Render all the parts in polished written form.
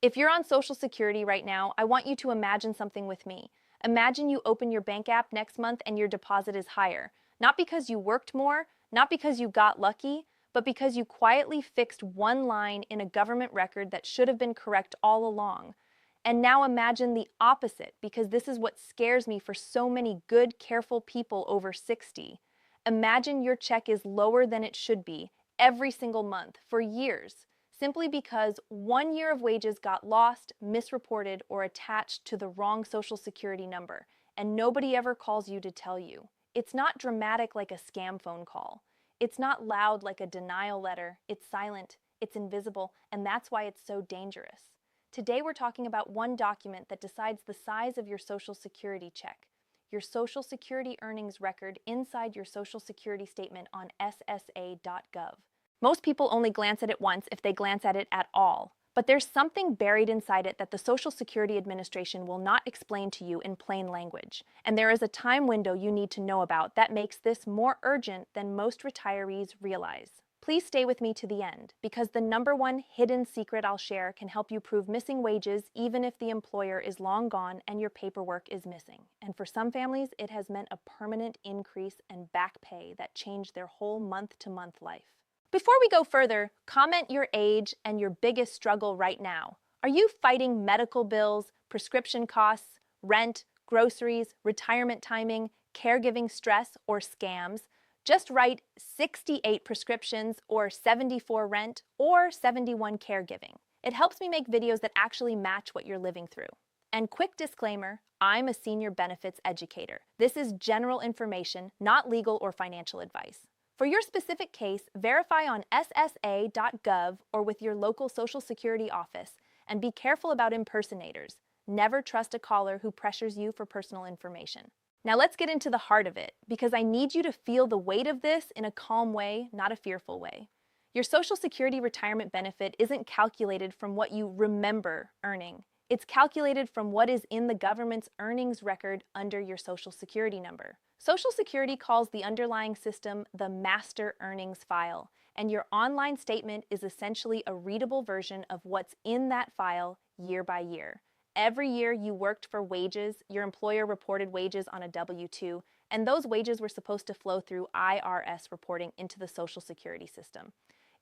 If you're on Social Security right now, I want you to imagine something with me. Imagine you open your bank app next month and your deposit is higher. Not because you worked more, not because you got lucky, but because you quietly fixed one line in a government record that should have been correct all along. And now imagine the opposite, because this is what scares me for so many good, careful people over 60. Imagine your check is lower than it should be every single month for years, simply because 1 year of wages got lost, misreported, or attached to the wrong Social Security number, and nobody ever calls you to tell you. It's not dramatic like a scam phone call. It's not loud like a denial letter. It's silent, it's invisible, and that's why it's so dangerous. Today we're talking about one document that decides the size of your Social Security check, your Social Security earnings record inside your Social Security statement on SSA.gov. Most people only glance at it once if they glance at it at all, but there's something buried inside it that the Social Security Administration will not explain to you in plain language, and there is a time window you need to know about that makes this more urgent than most retirees realize. Please stay with me to the end, because the number one hidden secret I'll share can help you prove missing wages even if the employer is long gone and your paperwork is missing. And for some families, it has meant a permanent increase and back pay that changed their whole month-to-month life. Before we go further, comment your age and your biggest struggle right now. Are you fighting medical bills, prescription costs, rent, groceries, retirement timing, caregiving stress, or scams? Just write 68 prescriptions or 74 rent or 71 caregiving. It helps me make videos that actually match what you're living through. And quick disclaimer, I'm a senior benefits educator. This is general information, not legal or financial advice. For your specific case, verify on SSA.gov or with your local Social Security office, and be careful about impersonators. Never trust a caller who pressures you for personal information. Now let's get into the heart of it, because I need you to feel the weight of this in a calm way, not a fearful way. Your Social Security retirement benefit isn't calculated from what you remember earning. It's calculated from what is in the government's earnings record under your Social Security number. Social Security calls the underlying system the master earnings file, and your online statement is essentially a readable version of what's in that file year by year. Every year you worked for wages, your employer reported wages on a W-2, and those wages were supposed to flow through IRS reporting into the Social Security system.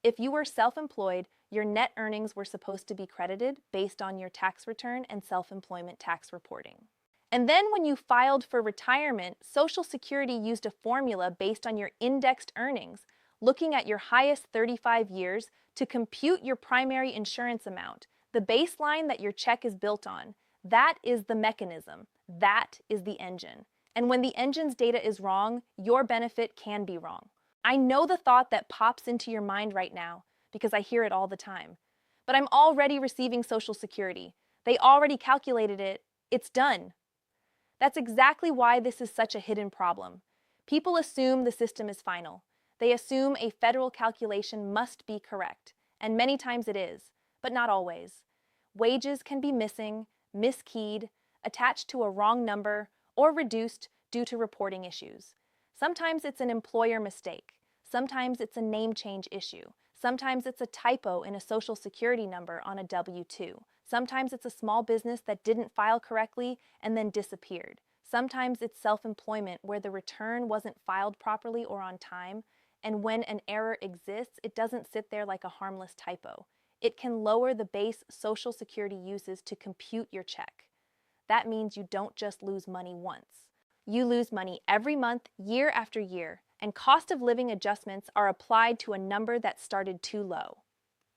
If you were self-employed, your net earnings were supposed to be credited based on your tax return and self-employment tax reporting. And then when you filed for retirement, Social Security used a formula based on your indexed earnings, looking at your highest 35 years to compute your primary insurance amount, the baseline that your check is built on. That is the mechanism. That is the engine. And when the engine's data is wrong, your benefit can be wrong. I know the thought that pops into your mind right now because I hear it all the time. But I'm already receiving Social Security. They already calculated it. It's done. That's exactly why this is such a hidden problem. People assume the system is final. They assume a federal calculation must be correct, and many times it is, but not always. Wages can be missing, miskeyed, attached to a wrong number, or reduced due to reporting issues. Sometimes it's an employer mistake. Sometimes it's a name change issue. Sometimes it's a typo in a Social Security number on a W-2. Sometimes it's a small business that didn't file correctly and then disappeared. Sometimes it's self-employment where the return wasn't filed properly or on time, and when an error exists, it doesn't sit there like a harmless typo. It can lower the base Social Security uses to compute your check. That means you don't just lose money once. You lose money every month, year after year, and cost of living adjustments are applied to a number that started too low.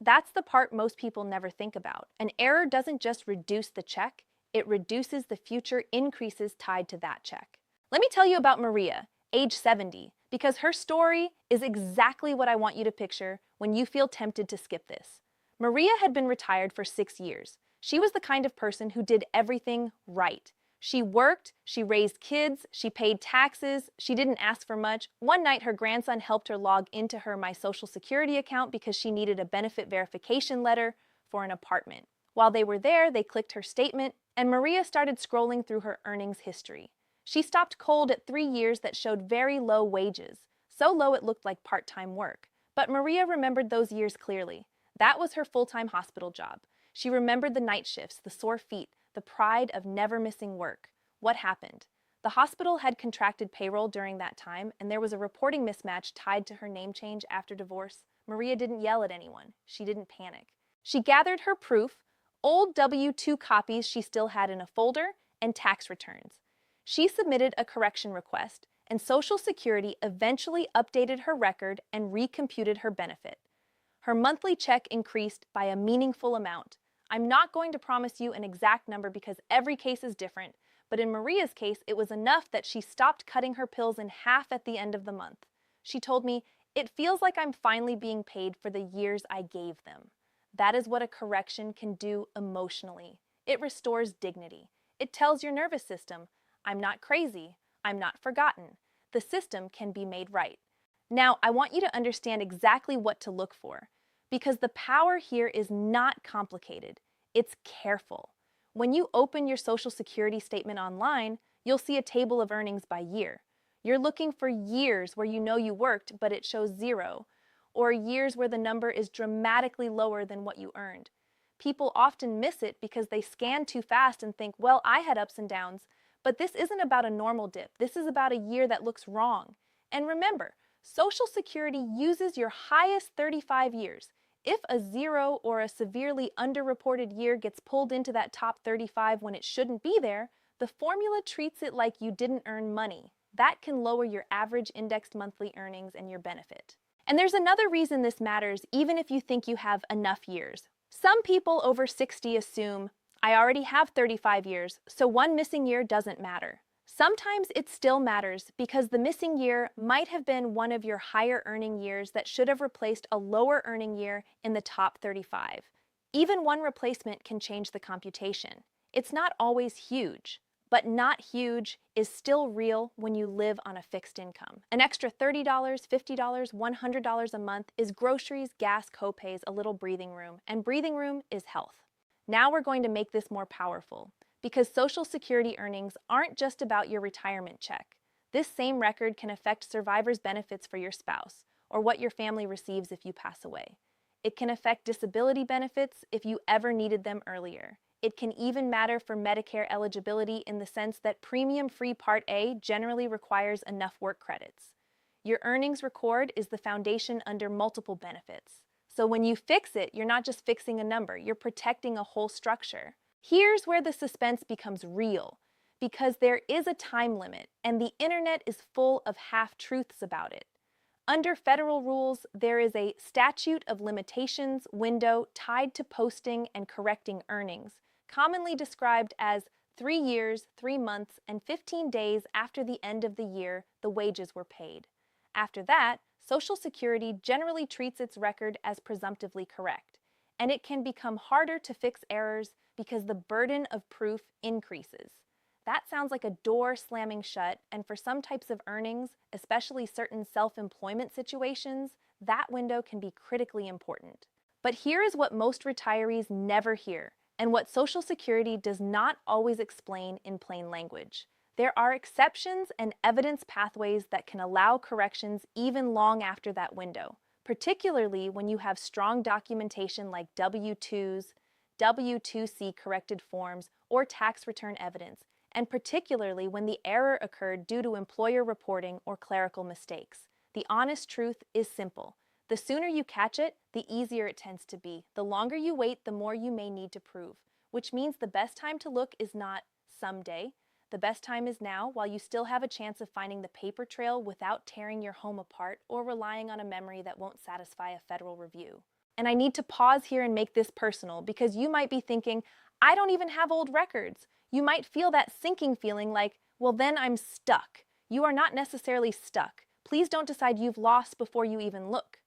That's the part most people never think about. An error doesn't just reduce the check, it reduces the future increases tied to that check. Let me tell you about Maria, age 70, because her story is exactly what I want you to picture when you feel tempted to skip this. Maria had been retired for 6 years. She was the kind of person who did everything right. She worked, she raised kids, she paid taxes, she didn't ask for much. One night, her grandson helped her log into her My Social Security account because she needed a benefit verification letter for an apartment. While they were there, they clicked her statement, and Maria started scrolling through her earnings history. She stopped cold at 3 years that showed very low wages, so low it looked like part-time work. But Maria remembered those years clearly. That was her full-time hospital job. She remembered the night shifts, the sore feet, the pride of never missing work. What happened? The hospital had contracted payroll during that time, and there was a reporting mismatch tied to her name change after divorce. Maria didn't yell at anyone. She didn't panic. She gathered her proof, old W-2 copies she still had in a folder, and tax returns. She submitted a correction request, and Social Security eventually updated her record and recomputed her benefit. Her monthly check increased by a meaningful amount. I'm not going to promise you an exact number because every case is different, but in Maria's case, it was enough that she stopped cutting her pills in half at the end of the month. She told me, "It feels like I'm finally being paid for the years I gave them." That is what a correction can do emotionally. It restores dignity. It tells your nervous system, I'm not crazy, I'm not forgotten. The system can be made right. Now, I want you to understand exactly what to look for, because the power here is not complicated. It's careful. When you open your Social Security statement online, you'll see a table of earnings by year. You're looking for years where you know you worked, but it shows 0, or years where the number is dramatically lower than what you earned. People often miss it because they scan too fast and think, well, I had ups and downs, but this isn't about a normal dip. This is about a year that looks wrong. And remember, Social Security uses your highest 35 years. If a 0 or a severely underreported year gets pulled into that top 35 when it shouldn't be there, the formula treats it like you didn't earn money. That can lower your average indexed monthly earnings and your benefit. And there's another reason this matters, even if you think you have enough years. Some people over 60 assume, I already have 35 years, so one missing year doesn't matter. Sometimes it still matters because the missing year might have been one of your higher earning years that should have replaced a lower earning year in the top 35. Even one replacement can change the computation. It's not always huge, but not huge is still real when you live on a fixed income. An extra $30, $50, $100 a month is groceries, gas, copays, a little breathing room, and breathing room is health. Now we're going to make this more powerful, because Social Security earnings aren't just about your retirement check. This same record can affect survivor's benefits for your spouse, or what your family receives if you pass away. It can affect disability benefits if you ever needed them earlier. It can even matter for Medicare eligibility in the sense that premium-free Part A generally requires enough work credits. Your earnings record is the foundation under multiple benefits. So when you fix it, you're not just fixing a number, you're protecting a whole structure. Here's where the suspense becomes real, because there is a time limit, and the internet is full of half-truths about it. Under federal rules, there is a statute of limitations window tied to posting and correcting earnings, commonly described as 3 years, 3 months, and 15 days after the end of the year the wages were paid. After that, Social Security generally treats its record as presumptively correct, and it can become harder to fix errors because the burden of proof increases. That sounds like a door slamming shut, and for some types of earnings, especially certain self-employment situations, that window can be critically important. But here is what most retirees never hear, and what Social Security does not always explain in plain language. There are exceptions and evidence pathways that can allow corrections even long after that window, particularly when you have strong documentation like W-2s, W-2C corrected forms, or tax return evidence, and particularly when the error occurred due to employer reporting or clerical mistakes. The honest truth is simple. The sooner you catch it, the easier it tends to be. The longer you wait, the more you may need to prove, which means the best time to look is not someday. The best time is now, while you still have a chance of finding the paper trail without tearing your home apart or relying on a memory that won't satisfy a federal review. And I need to pause here and make this personal, because you might be thinking, I don't even have old records. You might feel that sinking feeling like, well, then I'm stuck. You are not necessarily stuck. Please don't decide you've lost before you even look.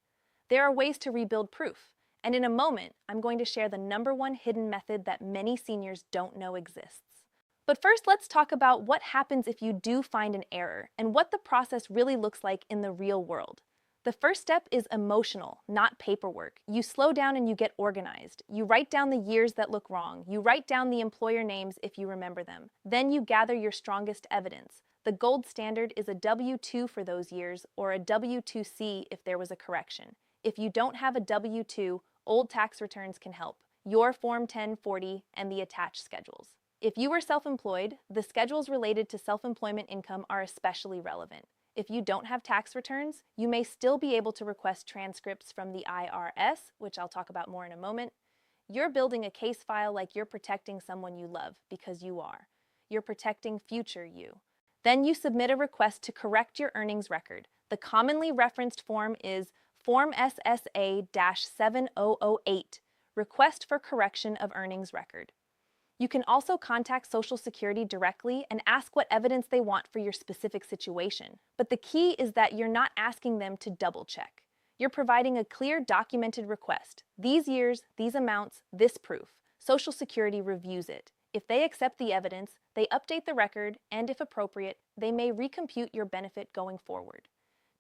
There are ways to rebuild proof, and in a moment, I'm going to share the #1 hidden method that many seniors don't know exists. But first, let's talk about what happens if you do find an error and what the process really looks like in the real world. The first step is emotional, not paperwork. You slow down and you get organized. You write down the years that look wrong. You write down the employer names if you remember them. Then you gather your strongest evidence. The gold standard is a W-2 for those years, or a W-2C if there was a correction. If you don't have a W-2, old tax returns can help. your Form 1040, and the attached schedules. If you are self-employed, the schedules related to self-employment income are especially relevant. If you don't have tax returns, you may still be able to request transcripts from the IRS, which I'll talk about more in a moment. You're building a case file like you're protecting someone you love, because you are. You're protecting future you. Then you submit a request to correct your earnings record. The commonly referenced form is Form SSA.gov, Request for Correction of Earnings Record. You can also contact Social Security directly and ask what evidence they want for your specific situation. But the key is that you're not asking them to double-check. You're providing a clear, documented request. These years, these amounts, this proof. Social Security reviews it. If they accept the evidence, they update the record, and if appropriate, they may recompute your benefit going forward.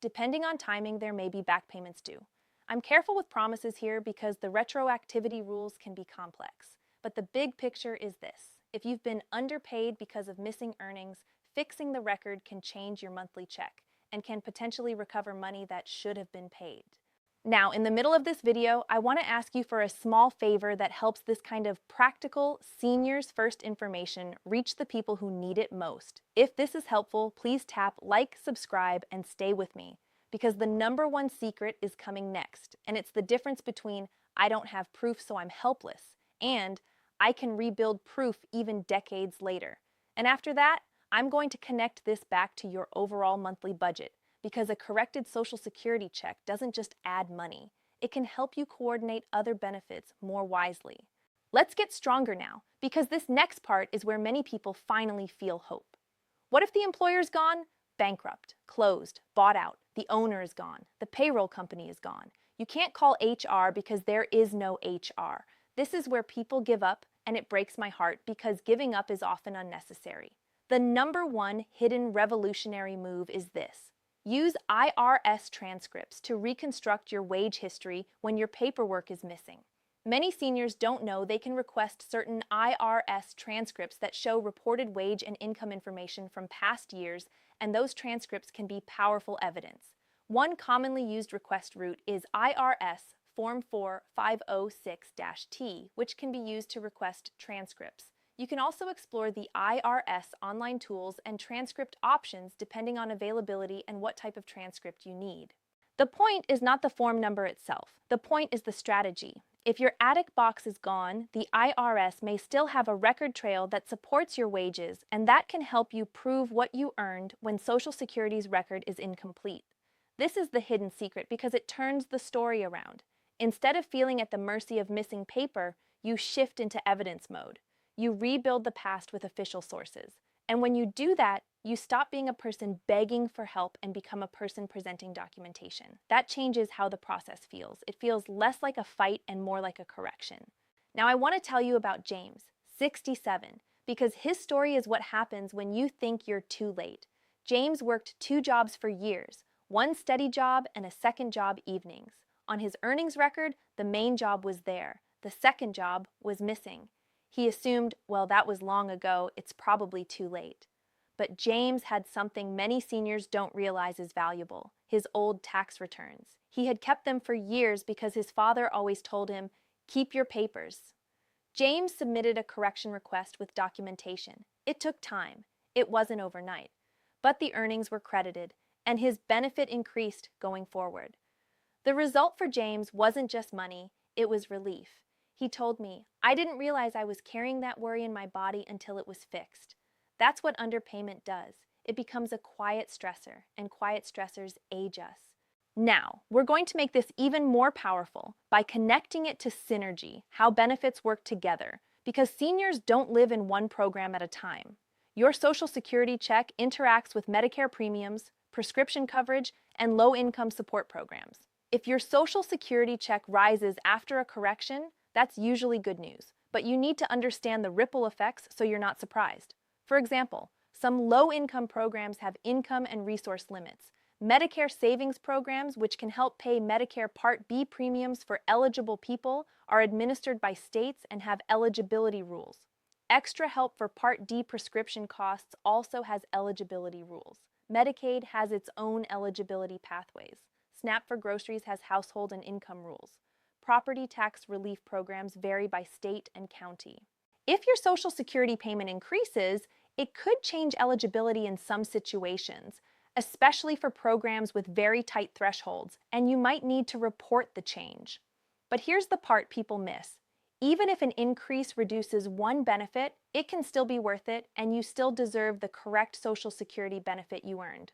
Depending on timing, there may be back payments due. I'm careful with promises here because the retroactivity rules can be complex. But the big picture is this. If you've been underpaid because of missing earnings, fixing the record can change your monthly check and can potentially recover money that should have been paid. Now, in the middle of this video, I want to ask you for a small favor that helps this kind of practical, seniors first information reach the people who need it most. If this is helpful, please tap like, subscribe, and stay with me, because the #1 secret is coming next, and it's the difference between I don't have proof so I'm helpless and I can rebuild proof even decades later. And after that, I'm going to connect this back to your overall monthly budget, because a corrected Social Security check doesn't just add money. It can help you coordinate other benefits more wisely. Let's get stronger now, because this next part is where many people finally feel hope. What if the employer's gone? Bankrupt, closed, bought out, the owner is gone, the payroll company is gone. You can't call HR because there is no HR. This is where people give up, and it breaks my heart because giving up is often unnecessary. The #1 hidden revolutionary move is this. Use IRS transcripts to reconstruct your wage history when your paperwork is missing. Many seniors don't know they can request certain IRS transcripts that show reported wage and income information from past years, and those transcripts can be powerful evidence. One commonly used request route is IRS Form 4506-T, which can be used to request transcripts. You can also explore the IRS online tools and transcript options depending on availability and what type of transcript you need. The point is not the form number itself. The point is the strategy. If your attic box is gone, the IRS may still have a record trail that supports your wages, and that can help you prove what you earned when Social Security's record is incomplete. This is the hidden secret because it turns the story around. Instead of feeling at the mercy of missing paper, you shift into evidence mode. You rebuild the past with official sources. And when you do that, you stop being a person begging for help and become a person presenting documentation. That changes how the process feels. It feels less like a fight and more like a correction. Now I want to tell you about James, 67, because his story is what happens when you think you're too late. James worked 2 jobs for years, one steady job and a second job evenings. On his earnings record, the main job was there. The second job was missing. He assumed, well, that was long ago, it's probably too late. But James had something many seniors don't realize is valuable, his old tax returns. He had kept them for years because his father always told him, keep your papers. James submitted a correction request with documentation. It took time. It wasn't overnight. But the earnings were credited, and his benefit increased going forward. The result for James wasn't just money, it was relief. He told me, I didn't realize I was carrying that worry in my body until it was fixed. That's what underpayment does. It becomes a quiet stressor, and quiet stressors age us. Now, we're going to make this even more powerful by connecting it to synergy, how benefits work together, because seniors don't live in one program at a time. Your Social Security check interacts with Medicare premiums, prescription coverage, and low-income support programs. If your Social Security check rises after a correction, that's usually good news, but you need to understand the ripple effects so you're not surprised. For example, some low-income programs have income and resource limits. Medicare savings programs, which can help pay Medicare Part B premiums for eligible people, are administered by states and have eligibility rules. Extra help for Part D prescription costs also has eligibility rules. Medicaid has its own eligibility pathways. SNAP for groceries has household and income rules. property tax relief programs vary by state and county. If your Social Security payment increases, it could change eligibility in some situations, especially for programs with very tight thresholds, and you might need to report the change. But here's the part people miss. Even if an increase reduces one benefit, it can still be worth it, and you still deserve the correct Social Security benefit you earned.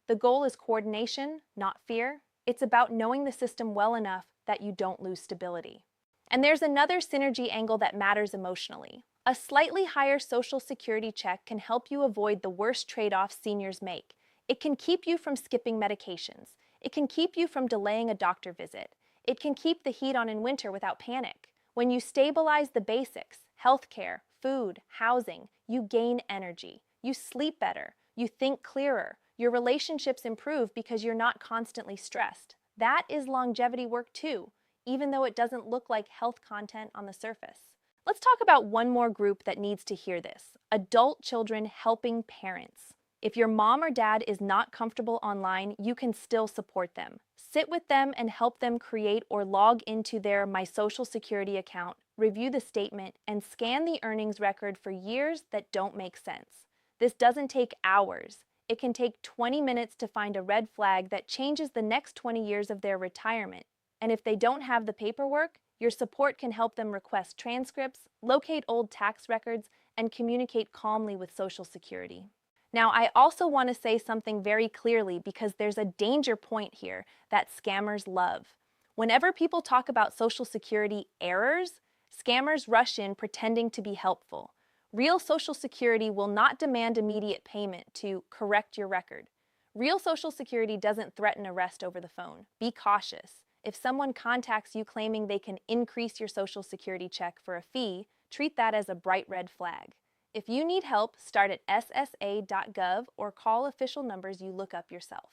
The goal is coordination, not fear. It's about knowing the system well enough that you don't lose stability. And there's another synergy angle that matters emotionally. A slightly higher Social Security check can help you avoid the worst trade-offs seniors make. It can keep you from skipping medications. It can keep you from delaying a doctor visit. It can keep the heat on in winter without panic. When you stabilize the basics, healthcare, food, housing, you gain energy. You sleep better. You think clearer. Your relationships improve because you're not constantly stressed. That is longevity work too, even though it doesn't look like health content on the surface. Let's talk about one more group that needs to hear this: adult children helping parents. If your mom or dad is not comfortable online, you can still support them. Sit with them and help them create or log into their My Social Security account, review the statement, and scan the earnings record for years that don't make sense. This doesn't take hours. It can take 20 minutes to find a red flag that changes the next 20 years of their retirement. And if they don't have the paperwork, your support can help them request transcripts, locate old tax records, and communicate calmly with Social Security. Now, I also want to say something very clearly because there's a danger point here that scammers love. Whenever people talk about Social Security errors, scammers rush in pretending to be helpful. Real Social Security will not demand immediate payment to correct your record. Real Social Security doesn't threaten arrest over the phone. Be cautious. If someone contacts you claiming they can increase your Social Security check for a fee, treat that as a bright red flag. If you need help, start at SSA.gov or call official numbers you look up yourself.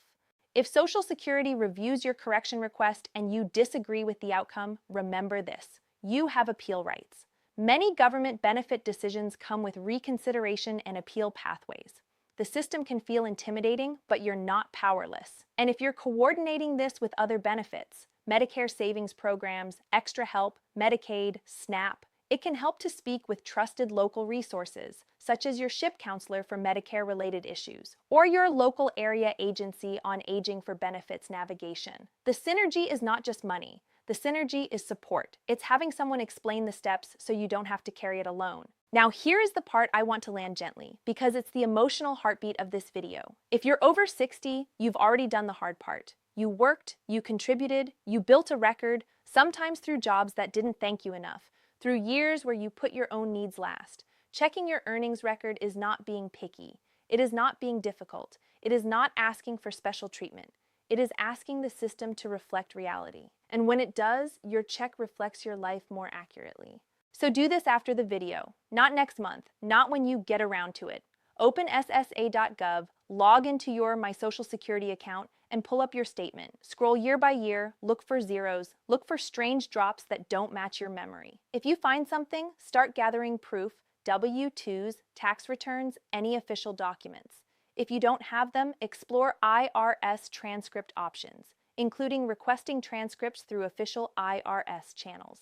If Social Security reviews your correction request and you disagree with the outcome, remember this: you have appeal rights. Many government benefit decisions come with reconsideration and appeal pathways. The system can feel intimidating, but you're not powerless. And if you're coordinating this with other benefits, Medicare savings programs, extra help, Medicaid, SNAP, it can help to speak with trusted local resources, such as your SHIP counselor for Medicare-related issues, or your local area agency on aging for benefits navigation. The synergy is not just money. The synergy is support. It's having someone explain the steps so you don't have to carry it alone. Now, here is the part I want to land gently, because it's the emotional heartbeat of this video. If you're over 60, you've already done the hard part. You worked, you contributed, you built a record, sometimes through jobs that didn't thank you enough, through years where you put your own needs last. Checking your earnings record is not being picky. It is not being difficult. It is not asking for special treatment. It is asking the system to reflect reality. And when it does, your check reflects your life more accurately. So do this after the video, not next month, not when you get around to it. Open SSA.gov, log into your My Social Security account, and pull up your statement. Scroll year by year, look for zeros, look for strange drops that don't match your memory. If you find something, start gathering proof: W-2s, tax returns, any official documents. If you don't have them, explore IRS transcript options, including requesting transcripts through official IRS channels.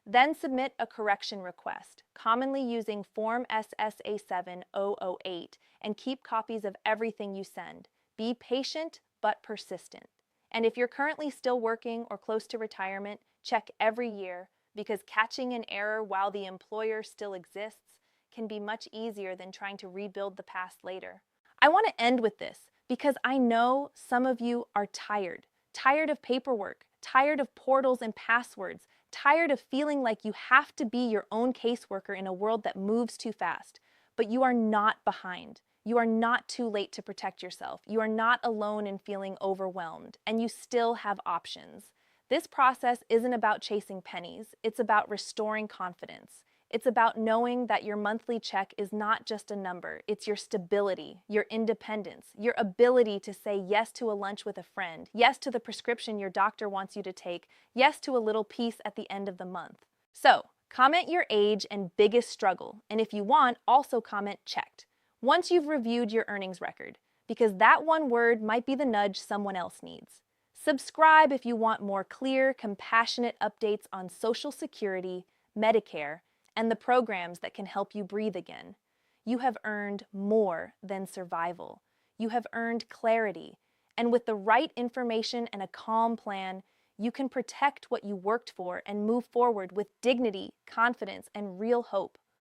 Then submit a correction request, commonly using Form SSA.gov, and keep copies of everything you send. Be patient but persistent. And if you're currently still working or close to retirement, check every year, because catching an error while the employer still exists can be much easier than trying to rebuild the past later. I want to end with this because I know some of you are tired of paperwork, tired of portals and passwords, tired of feeling like you have to be your own caseworker in a world that moves too fast. But you are not behind. You are not too late to protect yourself. You are not alone in feeling overwhelmed, and you still have options. This process isn't about chasing pennies. It's about restoring confidence. It's about knowing that your monthly check is not just a number. It's your stability, your independence, your ability to say yes to a lunch with a friend, yes to the prescription your doctor wants you to take, yes to a little peace at the end of the month. So, comment your age and biggest struggle, and if you want, also comment checked, once you've reviewed your earnings record, because that one word might be the nudge someone else needs. Subscribe if you want more clear, compassionate updates on Social Security, Medicare, and the programs that can help you breathe again. You have earned more than survival. You have earned clarity. And with the right information and a calm plan, you can protect what you worked for and move forward with dignity, confidence, and real hope.